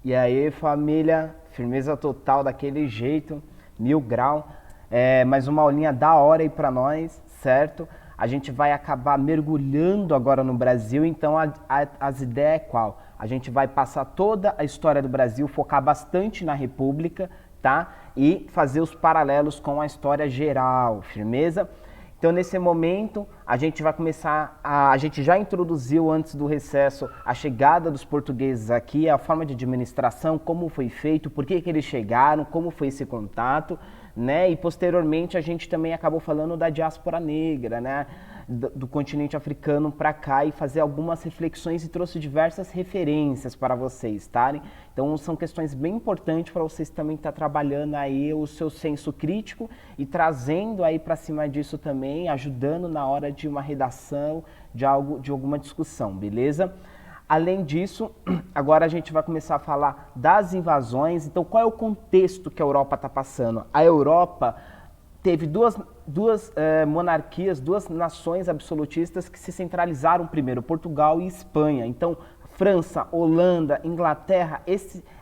E aí, família, firmeza total daquele jeito, 1000 grau. Mais uma aulinha da hora aí pra nós, certo? A gente vai acabar mergulhando agora no Brasil, então as ideias é qual? A gente vai passar toda a história do Brasil, focar bastante na República, tá? E fazer os paralelos com a história geral, firmeza? Então, nesse momento, a gente vai começar a gente já introduziu antes do recesso a chegada dos portugueses aqui, a forma de administração, como foi feito, por que eles chegaram, como foi esse contato, né? E posteriormente a gente também acabou falando da diáspora negra, né? Do continente africano para cá e fazer algumas reflexões e trouxe diversas referências para vocês estarem. Então são questões bem importantes para vocês também estar trabalhando aí o seu senso crítico e trazendo aí para cima disso também, ajudando na hora de uma redação, de alguma discussão, beleza? Além disso, agora a gente vai começar a falar das invasões. Então, qual é o contexto que a Europa está passando? A Europa teve duas monarquias, duas nações absolutistas que se centralizaram primeiro, Portugal e Espanha. Então, França, Holanda, Inglaterra,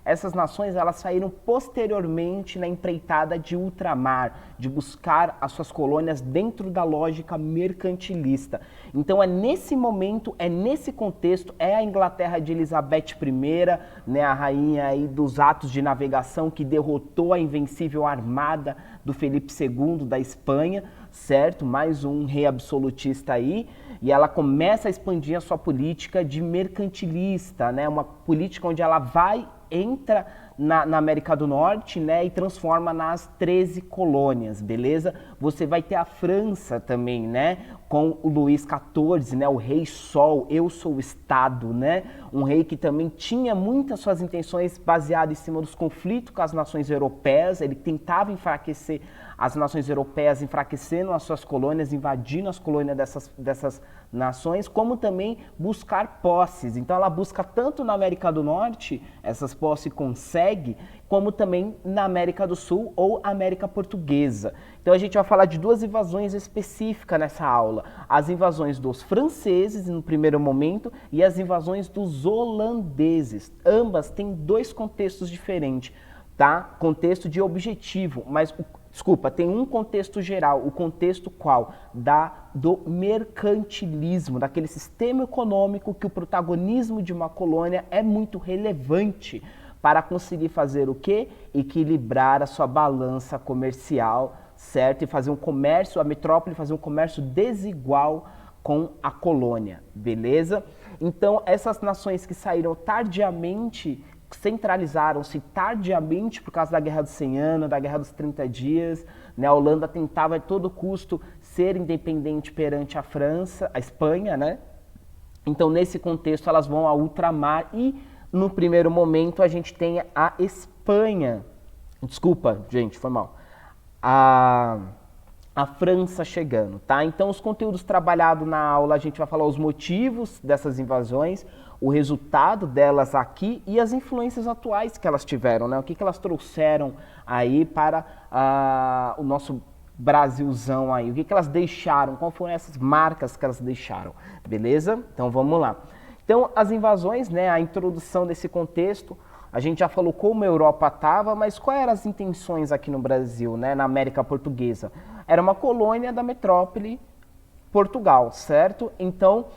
essas nações elas saíram posteriormente na empreitada de ultramar, de buscar as suas colônias dentro da lógica mercantilista. Então é nesse momento, é nesse contexto, é a Inglaterra de Elizabeth I, né, a rainha aí dos atos de navegação que derrotou a invencível armada do Felipe II da Espanha, certo? Mais um rei absolutista aí. E ela começa a expandir a sua política de mercantilista, né? Uma política onde ela entra na América do Norte, né, e transforma nas 13 colônias, beleza? Você vai ter a França também, né, com o Luís XIV, né, o Rei Sol, eu sou o Estado, né? Um rei que também tinha muitas suas intenções baseadas em cima dos conflitos com as nações europeias, ele tentava enfraquecer as nações europeias, enfraquecendo as suas colônias, invadindo as colônias dessas nações, como também buscar posses. Então ela busca tanto na América do Norte, essas posses consegue, como também na América do Sul ou América Portuguesa. Então a gente vai falar de duas invasões específicas nessa aula. As invasões dos franceses no primeiro momento e as invasões dos holandeses. Ambas têm dois contextos diferentes, tá? Contexto de objetivo, mas desculpa, tem um contexto geral, o contexto qual? Do mercantilismo, daquele sistema econômico que o protagonismo de uma colônia é muito relevante para conseguir fazer o quê? Equilibrar a sua balança comercial, certo? E fazer um comércio, a metrópole fazer um comércio desigual com a colônia, beleza? Então, essas nações que saíram tardiamente centralizaram-se tardiamente por causa da Guerra dos 100 Anos, da Guerra dos 30 Dias, né? A Holanda tentava a todo custo ser independente perante a França, a Espanha, né? Então, nesse contexto, elas vão a ultramar e, no primeiro momento, a gente tem a Espanha. Desculpa, gente, foi mal. A França chegando, tá? Então, os conteúdos trabalhados na aula, a gente vai falar os motivos dessas invasões, o resultado delas aqui e as influências atuais que elas tiveram, né? O que elas trouxeram aí para o nosso Brasilzão aí, o que elas deixaram, quais foram essas marcas que elas deixaram, beleza? Então vamos lá. Então as invasões, né, a introdução desse contexto, a gente já falou como a Europa estava, mas quais eram as intenções aqui no Brasil, né, na América Portuguesa? Era uma colônia da metrópole Portugal, certo? Então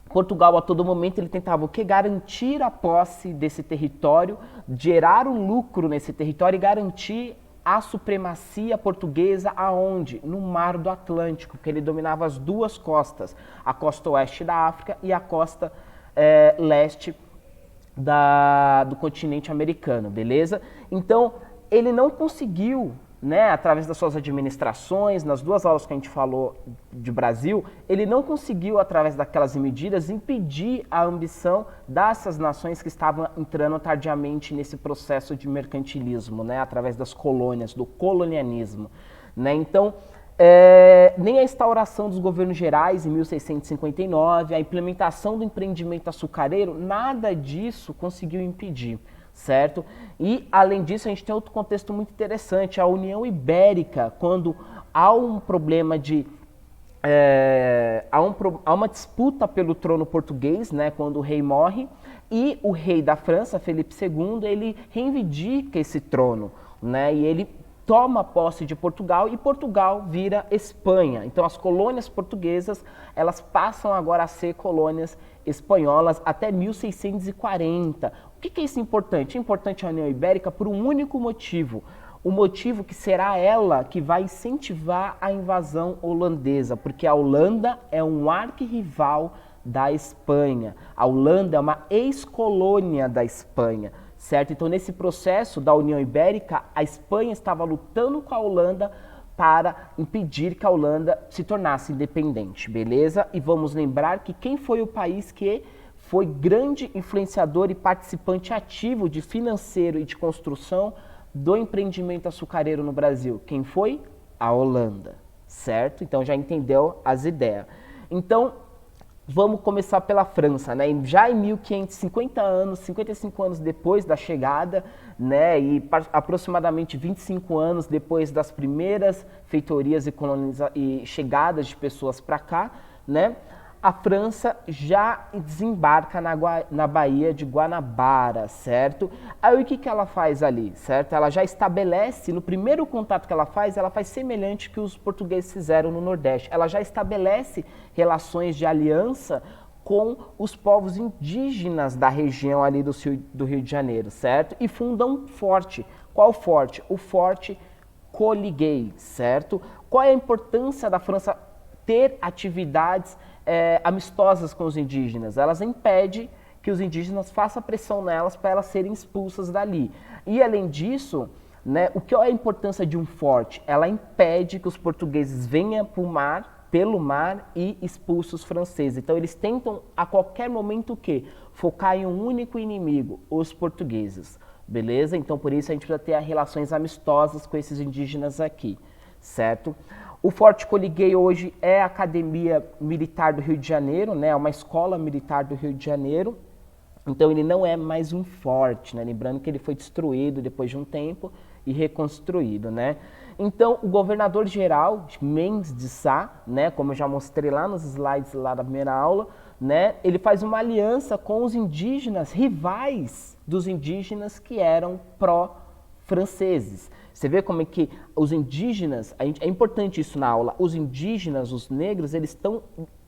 Portugal, a todo momento, ele tentava o quê? Garantir a posse desse território, gerar um lucro nesse território e garantir a supremacia portuguesa aonde? No Mar do Atlântico, porque ele dominava as duas costas, a costa oeste da África e a costa leste do continente americano, beleza? Então, ele não conseguiu, né, através das suas administrações, nas duas aulas que a gente falou de Brasil, ele não conseguiu, através daquelas medidas, impedir a ambição dessas nações que estavam entrando tardiamente nesse processo de mercantilismo, né, através das colônias, do colonialismo, né? Então, nem a instauração dos governos gerais em 1659, a implementação do empreendimento açucareiro, nada disso conseguiu impedir, certo? E, além disso, a gente tem outro contexto muito interessante, a União Ibérica, quando há um problema de... há uma disputa pelo trono português, né, quando o rei morre, E o rei da França, Felipe II, ele reivindica esse trono, né? E ele toma posse de Portugal e Portugal vira Espanha. Então as colônias portuguesas, elas passam agora a ser colônias espanholas até 1640. O que é isso importante? É importante a União Ibérica por um único motivo. O motivo que será ela que vai incentivar a invasão holandesa, porque a Holanda é um arquirrival da Espanha. A Holanda é uma ex-colônia da Espanha, certo? Então, nesse processo da União Ibérica, a Espanha estava lutando com a Holanda para impedir que a Holanda se tornasse independente, beleza? E vamos lembrar que quem foi o país que foi grande influenciador e participante ativo de financeiro e de construção do empreendimento açucareiro no Brasil? Quem foi? A Holanda, certo? Então já entendeu as ideias. Então, vamos começar pela França, né? Já em 1550 anos, 55 anos depois da chegada, né? E aproximadamente 25 anos depois das primeiras feitorias e chegadas de pessoas para cá, né? A França já desembarca na Baía de Guanabara, certo? Aí o que ela faz ali, certo? Ela já estabelece, no primeiro contato que ela faz semelhante que os portugueses fizeram no Nordeste. Ela já estabelece relações de aliança com os povos indígenas da região ali do Rio de Janeiro, certo? E funda um forte. Qual forte? O Forte Coliguei, certo? Qual é a importância da França ter atividades amistosas com os indígenas? Elas impedem que os indígenas façam pressão nelas para elas serem expulsas dali. E além disso, né, o que é a importância de um forte? Ela impede que os portugueses venham pelo mar e expulsem os franceses. Então eles tentam a qualquer momento o quê? Focar em um único inimigo, os portugueses. Beleza? Então por isso a gente precisa ter relações amistosas com esses indígenas aqui, certo? O Forte Coliguei hoje é a Academia Militar do Rio de Janeiro, né? É uma escola militar do Rio de Janeiro. Então ele não é mais um forte, né? Lembrando que ele foi destruído depois de um tempo e reconstruído, né? Então o governador-geral, Mendes de Sá, né? Como eu já mostrei lá nos slides lá da primeira aula, né? Ele faz uma aliança com os indígenas, rivais dos indígenas que eram pró-franceses. Você vê como é que os indígenas, é importante isso na aula, os indígenas, os negros, eles estão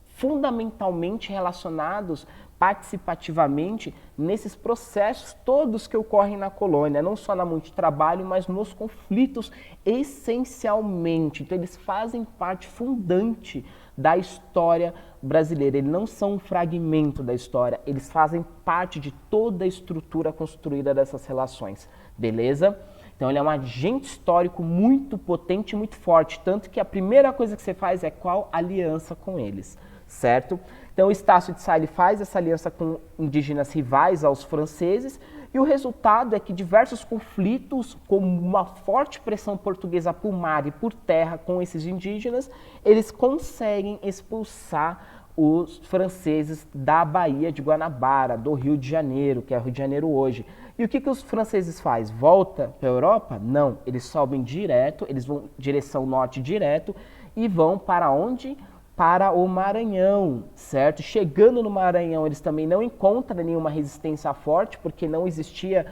fundamentalmente relacionados participativamente nesses processos todos que ocorrem na colônia, não só na mão de trabalho, mas nos conflitos essencialmente. Então eles fazem parte fundante da história brasileira, eles não são um fragmento da história, eles fazem parte de toda a estrutura construída dessas relações, beleza? Então ele é um agente histórico muito potente e muito forte, tanto que a primeira coisa que você faz é qual? Aliança com eles, certo? Então o Estácio de Sá faz essa aliança com indígenas rivais aos franceses e o resultado é que diversos conflitos, com uma forte pressão portuguesa por mar e por terra com esses indígenas, eles conseguem expulsar os franceses da Baía de Guanabara, do Rio de Janeiro, que é o Rio de Janeiro hoje. E o que os franceses fazem? Volta para a Europa? Não, eles sobem direto, eles vão direção norte direto e vão para onde? Para o Maranhão, certo? Chegando no Maranhão, eles também não encontram nenhuma resistência forte, porque não existia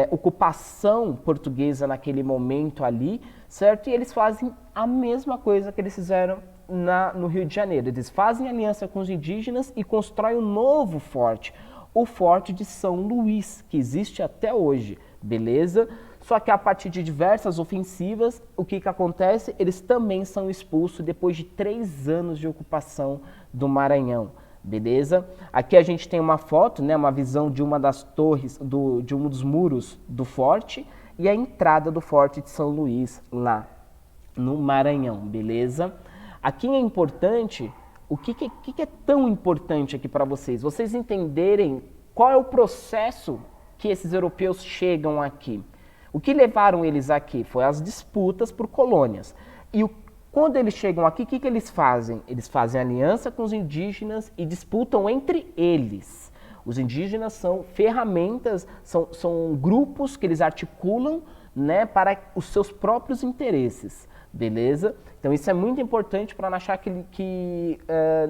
ocupação portuguesa naquele momento ali, certo? E eles fazem a mesma coisa que eles fizeram no Rio de Janeiro. Eles fazem aliança com os indígenas e constroem um novo forte, o Forte de São Luís, que existe até hoje, beleza? Só que a partir de diversas ofensivas, o que acontece? Eles também são expulsos depois de 3 anos de ocupação do Maranhão, beleza? Aqui a gente tem uma foto, né, uma visão de uma das torres, de um dos muros do forte e a entrada do Forte de São Luís lá no Maranhão, beleza? Aqui é importante, o que é tão importante aqui para vocês? Vocês entenderem qual é o processo que esses europeus chegam aqui. O que levaram eles aqui foi as disputas por colônias. E quando eles chegam aqui, o que eles fazem? Eles fazem aliança com os indígenas e disputam entre eles. Os indígenas são ferramentas, são grupos que eles articulam, né, para os seus próprios interesses. Beleza? Então isso é muito importante para não achar que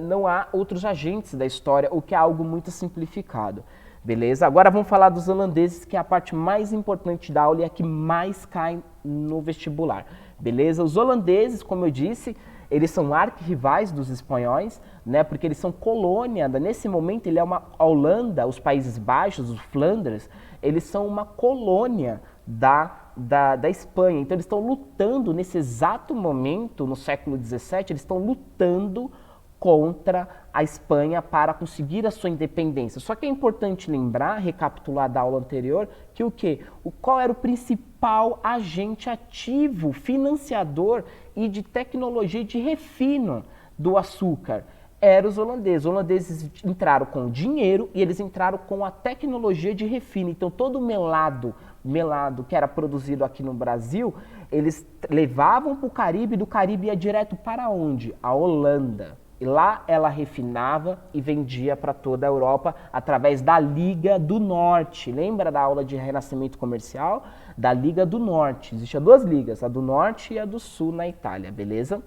não há outros agentes da história, o que é algo muito simplificado. Beleza? Agora vamos falar dos holandeses, que é a parte mais importante da aula e a que mais cai no vestibular. Beleza? Os holandeses, como eu disse, eles são arquirrivais dos espanhóis, né? Porque eles são colônia. Nesse momento, a Holanda, os Países Baixos, os Flandres, eles são uma colônia da Espanha. Então, eles estão lutando, nesse exato momento, no século XVII, eles estão lutando contra a Espanha para conseguir a sua independência. Só que é importante lembrar, recapitular da aula anterior, que o quê? Qual era o principal agente ativo, financiador e de tecnologia de refino do açúcar? Eram os holandeses. Os holandeses entraram com o dinheiro e eles entraram com a tecnologia de refino. Então, todo o melado que era produzido aqui no Brasil, eles levavam para o Caribe, e do Caribe ia direto para onde? A Holanda. E lá ela refinava e vendia para toda a Europa através da Liga do Norte. Lembra da aula de renascimento comercial? Da Liga do Norte. Existiam duas ligas, a do Norte e a do Sul na Itália, beleza?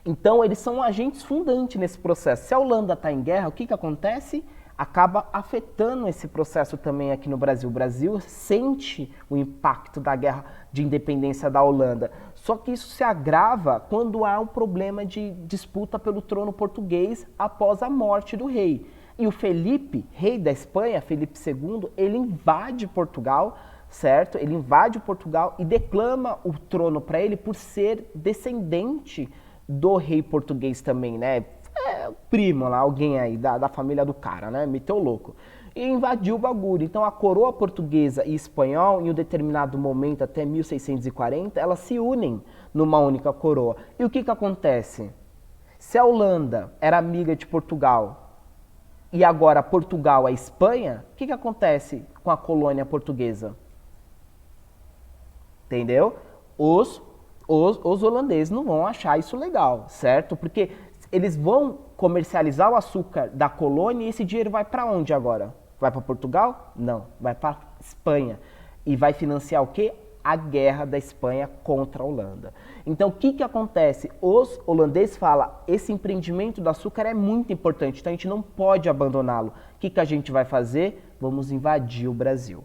Então eles são agentes fundantes nesse processo. Se a Holanda está em guerra, o que acontece? Acaba afetando esse processo também aqui no Brasil. O Brasil sente o impacto da guerra de independência da Holanda. Só que isso se agrava quando há um problema de disputa pelo trono português após a morte do rei. E o Felipe, rei da Espanha, Felipe II, ele invade Portugal, certo? Ele invade Portugal e declama o trono para ele por ser descendente do rei português também, né? Primo lá, alguém aí da família do cara, né? Meteu louco. E invadiu o bagulho. Então a coroa portuguesa e espanhol, em um determinado momento, até 1640, elas se unem numa única coroa. E o que acontece? Se a Holanda era amiga de Portugal e agora Portugal é Espanha, o que acontece com a colônia portuguesa? Entendeu? Os holandeses não vão achar isso legal, certo? Porque eles vão comercializar o açúcar da colônia e esse dinheiro vai para onde agora? Vai para Portugal? Não, vai para Espanha. E vai financiar o quê? A guerra da Espanha contra a Holanda. Então, o que acontece? Os holandeses falam, esse empreendimento do açúcar é muito importante, então a gente não pode abandoná-lo. O que a gente vai fazer? Vamos invadir o Brasil.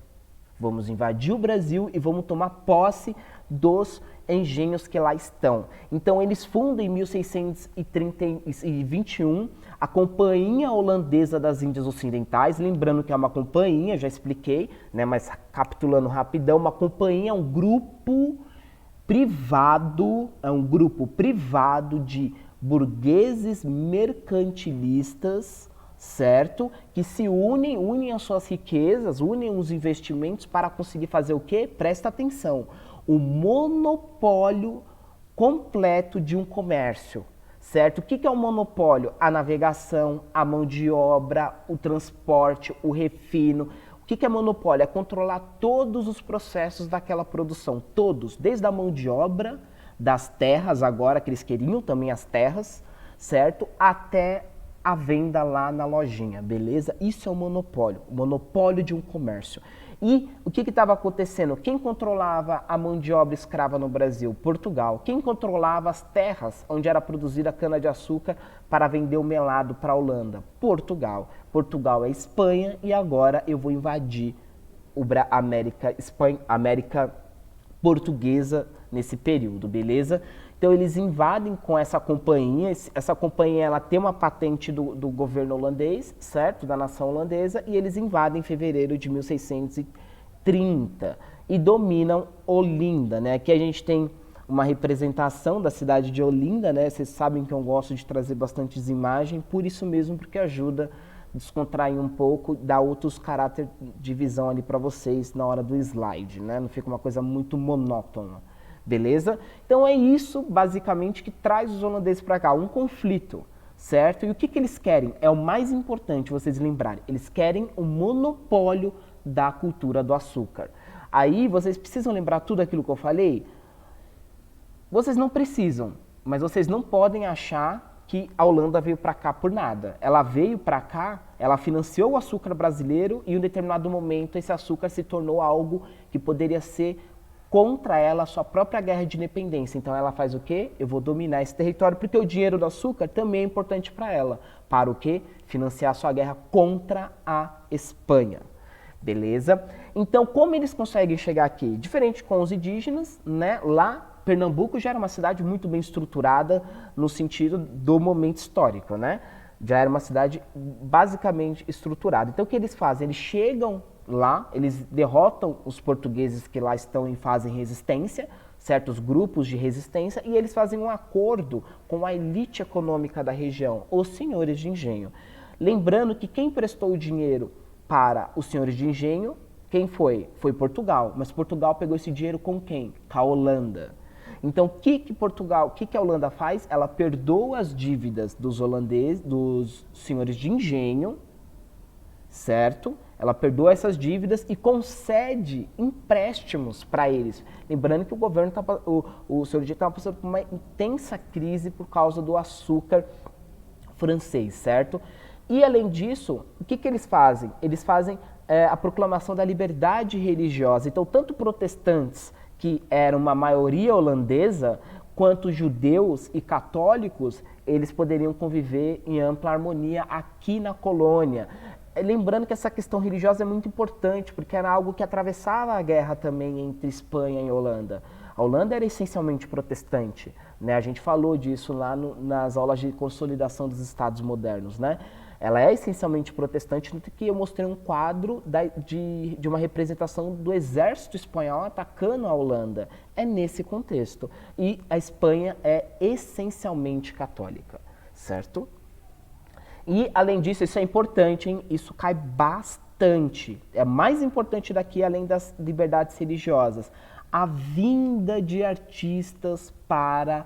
Vamos invadir o Brasil e vamos tomar posse dos engenhos que lá estão. Então eles fundam em 1621 a Companhia Holandesa das Índias Ocidentais, lembrando que é uma companhia, já expliquei, né, mas capitulando rapidão, uma companhia é um grupo privado de burgueses mercantilistas, certo? Que se unem as suas riquezas, unem os investimentos para conseguir fazer o quê? Presta atenção. O monopólio completo de um comércio, certo? O que é o monopólio? A navegação, a mão de obra, o transporte, o refino. O que é monopólio? É controlar todos os processos daquela produção, todos, desde a mão de obra, das terras agora, que eles queriam também as terras, certo? Até a venda lá na lojinha, beleza? Isso é o monopólio de um comércio. E o que estava acontecendo? Quem controlava a mão de obra escrava no Brasil? Portugal. Quem controlava as terras onde era produzida a cana-de-açúcar para vender o melado para a Holanda? Portugal. Portugal é Espanha e agora eu vou invadir a América portuguesa nesse período, beleza? Então eles invadem com essa companhia ela tem uma patente do governo holandês, certo? Da nação holandesa, e eles invadem em fevereiro de 1630 e dominam Olinda, né? Aqui a gente tem uma representação da cidade de Olinda, né? Vocês sabem que eu gosto de trazer bastantes imagens, por isso mesmo, porque ajuda a descontrair um pouco, dar outros caráter de visão ali para vocês na hora do slide, né? Não fica uma coisa muito monótona. Beleza? Então é isso, basicamente, que traz os holandeses para cá, um conflito, certo? E o que eles querem? É o mais importante vocês lembrarem. Eles querem o monopólio da cultura do açúcar. Aí vocês precisam lembrar tudo aquilo que eu falei? Vocês não precisam, mas vocês não podem achar que a Holanda veio para cá por nada. Ela veio para cá, ela financiou o açúcar brasileiro e em um determinado momento esse açúcar se tornou algo que poderia ser contra ela a sua própria guerra de independência. Então ela faz o quê? Eu vou dominar esse território, porque o dinheiro do açúcar também é importante para ela. Para o quê? Financiar a sua guerra contra a Espanha. Beleza? Então, como eles conseguem chegar aqui? Diferente com os indígenas, né? Lá, Pernambuco já era uma cidade muito bem estruturada no sentido do momento histórico, né? Já era uma cidade basicamente estruturada. Então, o que eles fazem? Eles chegam lá, eles derrotam os portugueses que lá estão e fazem resistência, certos grupos de resistência, e eles fazem um acordo com a elite econômica da região, os senhores de engenho. Lembrando que quem prestou o dinheiro para os senhores de engenho, quem foi? Foi Portugal. Mas Portugal pegou esse dinheiro com quem? Com a Holanda. Então, o que a Holanda faz? Ela perdoa as dívidas dos holandeses, dos senhores de engenho, certo? Ela perdoa essas dívidas e concede empréstimos para eles. Lembrando que o governo, o senhor de estava passando por uma intensa crise por causa do açúcar francês, certo? E, além disso, o que eles fazem? Eles fazem a proclamação da liberdade religiosa. Então, tanto protestantes, que eram uma maioria holandesa, quanto judeus e católicos, eles poderiam conviver em ampla harmonia aqui na colônia. Lembrando que essa questão religiosa é muito importante, porque era algo que atravessava a guerra também entre Espanha e Holanda. A Holanda era essencialmente protestante, né? A gente falou disso lá nas aulas de consolidação dos Estados modernos, né? Ela é essencialmente protestante, tanto que eu mostrei um quadro de uma representação do exército espanhol atacando a Holanda. É nesse contexto. E a Espanha é essencialmente católica, certo? E, além disso, isso é importante, hein? Isso cai bastante. É mais importante daqui, além das liberdades religiosas. A vinda de artistas para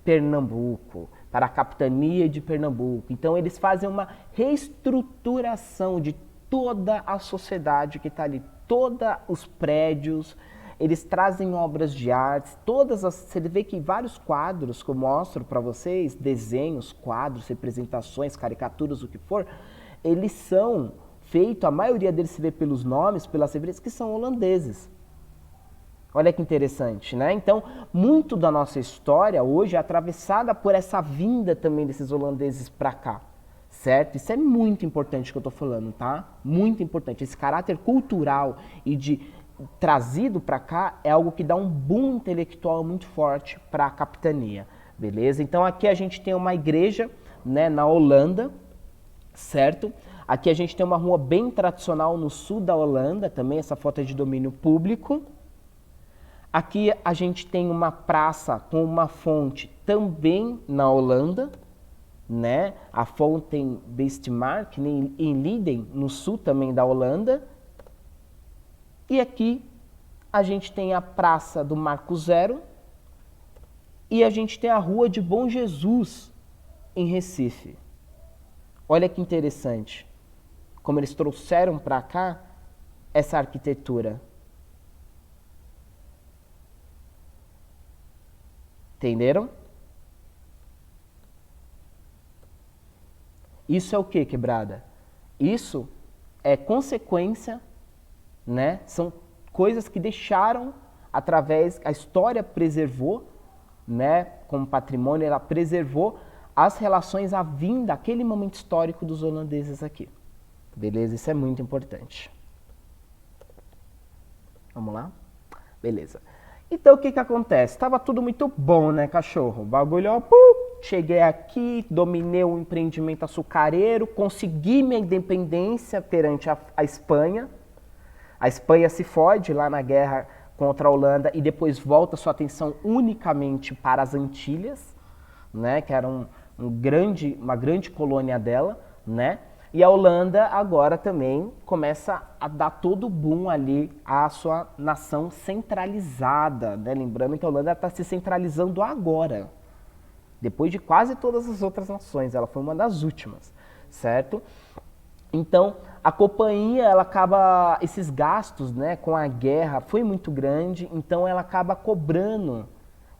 Pernambuco, para a capitania de Pernambuco. Então, eles fazem uma reestruturação de toda a sociedade que está ali, todos os prédios, eles trazem obras de arte, você vê que vários quadros que eu mostro para vocês, desenhos, quadros, representações, caricaturas, o que for, eles são feitos, a maioria deles se vê pelos nomes, pelas referências, que são holandeses. Olha que interessante, né? Então, muito da nossa história hoje é atravessada por essa vinda também desses holandeses para cá, certo? Isso é muito importante que eu estou falando, tá? Muito importante. Esse caráter cultural e trazido para cá é algo que dá um boom intelectual muito forte para a capitania, beleza? Então, aqui a gente tem uma igreja, né, na Holanda, certo? Aqui a gente tem uma rua bem tradicional no sul da Holanda, também essa foto é de domínio público. Aqui a gente tem uma praça com uma fonte também na Holanda, né? A Fontaine Bestmark em Leiden, no sul também da Holanda. E aqui a gente tem a Praça do Marco Zero e a gente tem a Rua de Bom Jesus em Recife. Olha que interessante, como eles trouxeram para cá essa arquitetura. Entenderam? Isso é o que, quebrada? Isso é consequência, né? São coisas que deixaram a história preservou, né? Como patrimônio, ela preservou as relações à vinda, aquele momento histórico dos holandeses aqui. Beleza? Isso é muito importante. Vamos lá? Beleza. Então, o que acontece? Estava tudo muito bom, né, cachorro? O bagulho, ó, cheguei aqui, dominei o empreendimento açucareiro, consegui minha independência perante a Espanha. A Espanha se fode lá na guerra contra a Holanda e depois volta sua atenção unicamente para as Antilhas, né, que era uma grande colônia dela, né? E a Holanda agora também começa a dar todo o boom ali à sua nação centralizada, né? Lembrando que a Holanda está se centralizando agora, depois de quase todas as outras nações, ela foi uma das últimas, certo? Então, a companhia, ela acaba, esses gastos, né, com a guerra foi muito grande, então ela acaba cobrando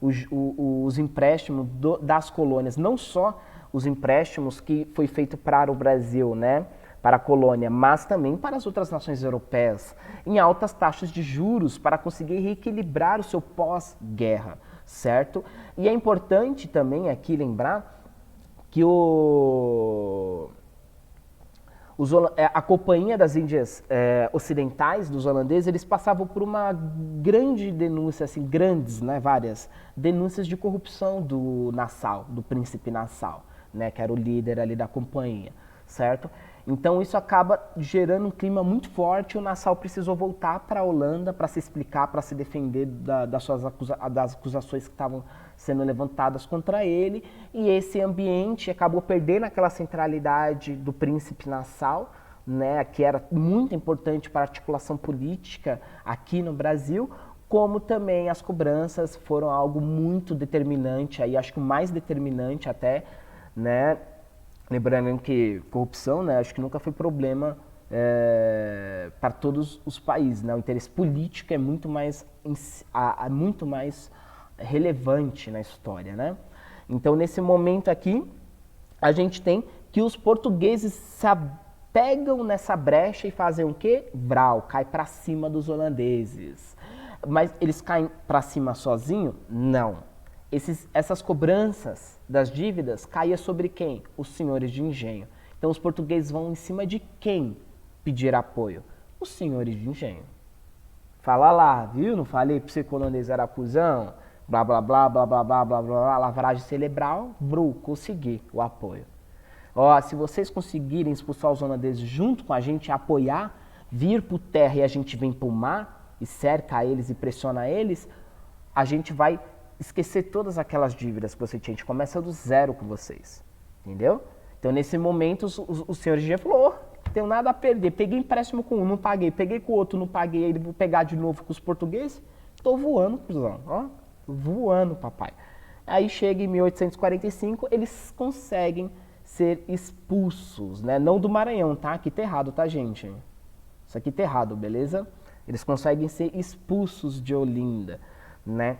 os empréstimos das colônias, não só os empréstimos que foi feito para o Brasil, né? para a colônia, mas também para as outras nações europeias, em altas taxas de juros para conseguir reequilibrar o seu pós-guerra, certo? E é importante também aqui lembrar que a Companhia das Índias Ocidentais, dos holandeses, eles passavam por uma grande denúncia, assim, grandes, né, várias denúncias de corrupção do Nassau, do príncipe Nassau, né, que era o líder ali da companhia, certo? Então isso acaba gerando um clima muito forte e o Nassau precisou voltar para a Holanda para se explicar, para se defender das acusações que estavam sendo levantadas contra ele, e esse ambiente acabou perdendo aquela centralidade do príncipe Nassau, né, que era muito importante para a articulação política aqui no Brasil, como também as cobranças foram algo muito determinante, aí acho que o mais determinante até, né, lembrando que corrupção, né, acho que nunca foi problema para todos os países, né, o interesse político é muito mais relevante na história, né? Então, nesse momento aqui, a gente tem que os portugueses se apegam nessa brecha e fazem o quê? Brau, cai para cima dos holandeses. Mas eles caem para cima sozinho? Não. Essas cobranças das dívidas caíam sobre quem? Os senhores de engenho. Então, os portugueses vão em cima de quem pedir apoio? Os senhores de engenho. Fala lá, viu? Não falei para você que o holandês era cuzão? Blá, blá, blá, blá, blá, blá, blá, blá, lavragem cerebral, consegui o apoio. Ó, se vocês conseguirem expulsar os holandeses junto com a gente, apoiar, vir por terra e a gente vem pro mar e cerca eles e pressiona eles, a gente vai esquecer todas aquelas dívidas que você tinha, a gente começa do zero com vocês, entendeu? Então, nesse momento, o senhor G falou, não tenho nada a perder, peguei empréstimo com um, não paguei, peguei com o outro, não paguei, ele vou pegar de novo com os portugueses, tô voando, cuzão, ó. Voando, papai. Aí chega em 1845, eles conseguem ser expulsos, né? Não do Maranhão, tá? Aqui tá errado, tá, gente? Isso aqui tá errado, beleza? Eles conseguem ser expulsos de Olinda, né?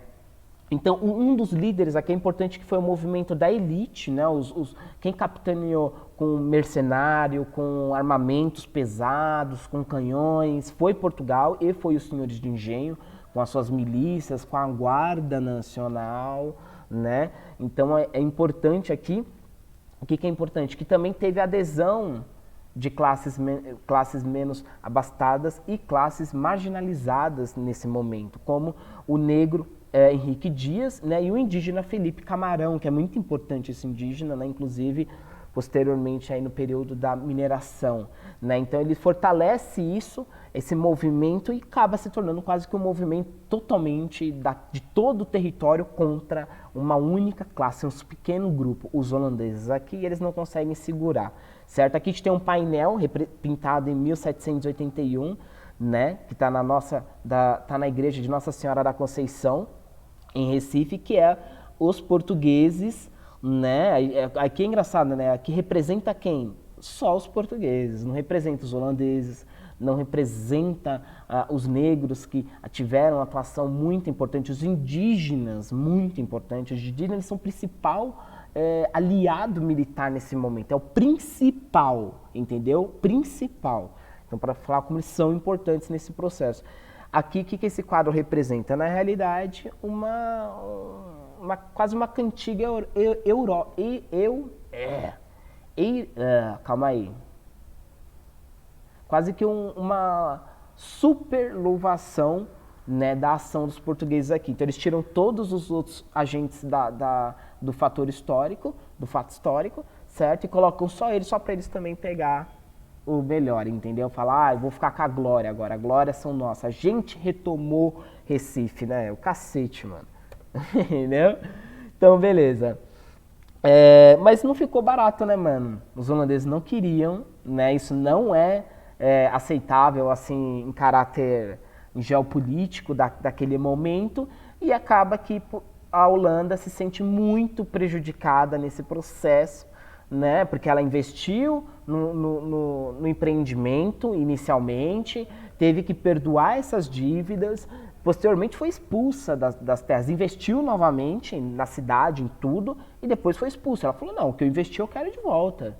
Então, um dos líderes aqui é importante que foi o movimento da elite, né? Quem capitaneou com mercenário, com armamentos pesados, com canhões, foi Portugal e foi os senhores de engenho, com as suas milícias, com a Guarda Nacional, né? Então é importante aqui, o que é importante? Que também teve adesão de classes menos abastadas e classes marginalizadas nesse momento, como o negro Henrique Dias, né? E o indígena Felipe Camarão, que é muito importante esse indígena, né? Inclusive posteriormente aí no período da mineração, né? Então ele fortalece esse movimento e acaba se tornando quase que um movimento totalmente de todo o território contra uma única classe, um pequeno grupo, os holandeses aqui, e eles não conseguem segurar, certo? Aqui a gente tem um painel pintado em 1781, né? Que está tá na igreja de Nossa Senhora da Conceição, em Recife, que é os portugueses, né? Aqui é engraçado, né? Aqui representa quem? Só os portugueses, não representa os holandeses, não representa os negros que tiveram uma atuação muito importante, os indígenas, muito importante. Os indígenas são o principal aliado militar nesse momento, é o principal, entendeu? Principal. Então, para falar como eles são importantes nesse processo. Aqui, o que esse quadro representa? Na realidade, quase uma cantiga calma aí. Quase que uma super louvação, né, da ação dos portugueses aqui. Então, eles tiram todos os outros agentes do fato histórico, certo? E colocam só para eles também pegar o melhor, entendeu? Falar, eu vou ficar com a glória agora, a glória são nossas. A gente retomou Recife, né? O cacete, mano. Entendeu? Então, beleza. Mas não ficou barato, né, mano? Os holandeses não queriam, né? Isso não é aceitável, assim, em caráter geopolítico daquele momento, e acaba que a Holanda se sente muito prejudicada nesse processo, né? Porque ela investiu no empreendimento inicialmente, teve que perdoar essas dívidas, posteriormente foi expulsa das terras, investiu novamente na cidade, em tudo, e depois foi expulsa. Ela falou, não, o que eu investi eu quero de volta.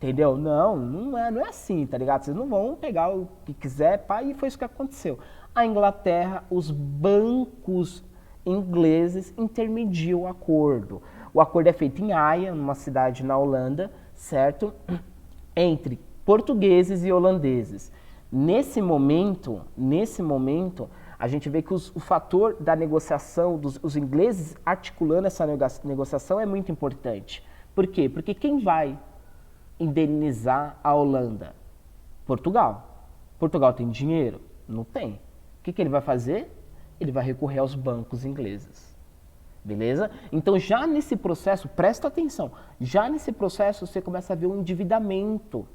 Entendeu? Não é assim, tá ligado? Vocês não vão pegar o que quiser, pá, e foi isso que aconteceu. A Inglaterra, os bancos ingleses intermediam o acordo. O acordo é feito em Haia, numa cidade na Holanda, certo? Entre portugueses e holandeses. Nesse momento, a gente vê que o fator da negociação, os ingleses articulando essa negociação é muito importante. Por quê? Porque quem vai indenizar a Holanda? Portugal. Portugal tem dinheiro? Não tem. O que ele vai fazer? Ele vai recorrer aos bancos ingleses. Beleza? Então já nesse processo, presta atenção, já nesse processo você começa a ver um endividamento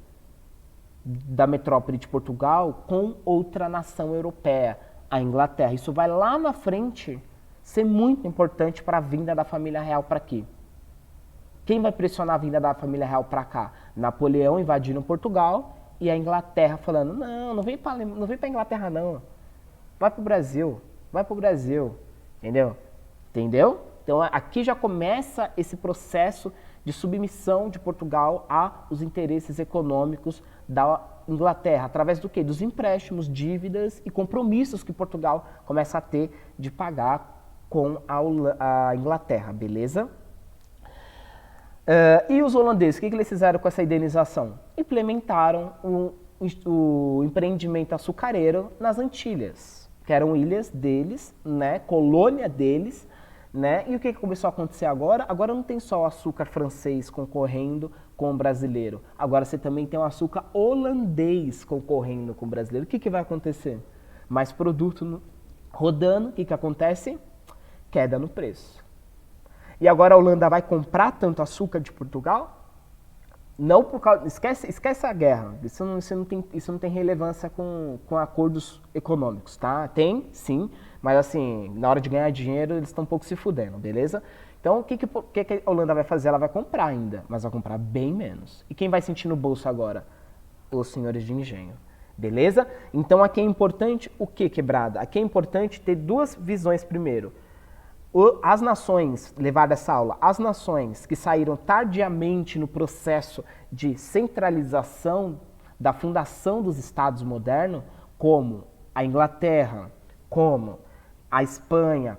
da metrópole de Portugal com outra nação europeia, a Inglaterra. Isso vai lá na frente ser muito importante para a vinda da família real para aqui. Quem vai pressionar a vinda da família real para cá? Napoleão invadindo Portugal e a Inglaterra falando, não vem para a Inglaterra não, vai para o Brasil, entendeu? Então aqui já começa esse processo de submissão de Portugal aos interesses econômicos da Inglaterra, através do quê? Dos empréstimos, dívidas e compromissos que Portugal começa a ter de pagar com a Inglaterra, beleza? E os holandeses, o que eles fizeram com essa indenização? Implementaram o empreendimento açucareiro nas Antilhas, que eram ilhas deles, né, colônia deles, né? E o que começou a acontecer agora? Agora não tem só o açúcar francês concorrendo com o brasileiro, agora você também tem o açúcar holandês concorrendo com o brasileiro. O que vai acontecer? Mais produto rodando, o que acontece? Queda no preço. E agora a Holanda vai comprar tanto açúcar de Portugal? Não por causa... Esquece a guerra. Isso não tem relevância com acordos econômicos, tá? Tem, sim, mas assim, na hora de ganhar dinheiro, eles estão um pouco se fudendo, beleza? Então, o que a Holanda vai fazer? Ela vai comprar ainda, mas vai comprar bem menos. E quem vai sentir no bolso agora? Os senhores de engenho, beleza? Então, aqui é importante o que, quebrada? Aqui é importante ter duas visões primeiro. As nações, levar essa aula, as nações que saíram tardiamente no processo de centralização da fundação dos Estados modernos, como a Inglaterra, como a Espanha,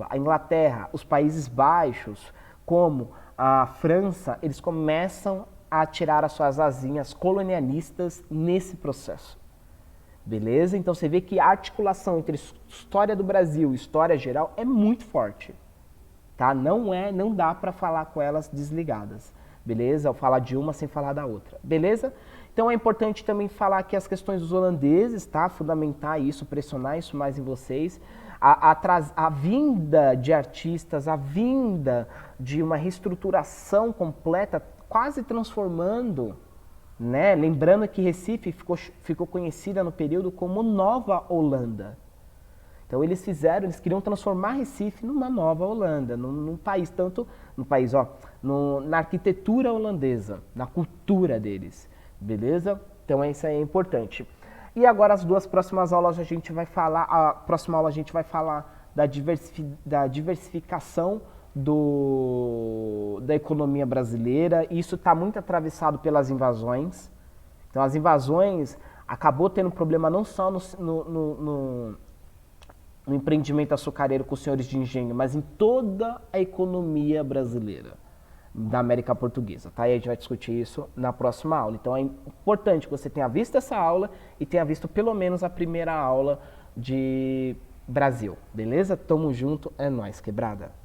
a Inglaterra, os Países Baixos, como a França, eles começam a tirar as suas asinhas colonialistas nesse processo. Beleza? Então você vê que a articulação entre história do Brasil e história geral é muito forte. Tá? Não dá para falar com elas desligadas. Beleza? Ou falar de uma sem falar da outra. Beleza? Então é importante também falar aqui as questões dos holandeses, tá? Fundamentar isso, pressionar isso mais em vocês. A vinda de artistas, a vinda de uma reestruturação completa, quase transformando... Né? Lembrando que Recife ficou conhecida no período como Nova Holanda. Então eles queriam transformar Recife numa Nova Holanda, num país, na arquitetura holandesa, na cultura deles, beleza? Então isso aí é importante. E agora as duas próximas aulas a próxima aula a gente vai falar da diversificação da economia brasileira. Isso está muito atravessado pelas invasões. Então as invasões acabou tendo problema não só no empreendimento açucareiro com os senhores de engenho, mas em toda a economia brasileira da América Portuguesa, tá? E a gente vai discutir isso na próxima aula. Então é importante que você tenha visto essa aula e tenha visto pelo menos a primeira aula de Brasil, beleza? Tamo junto, é nóis, quebrada!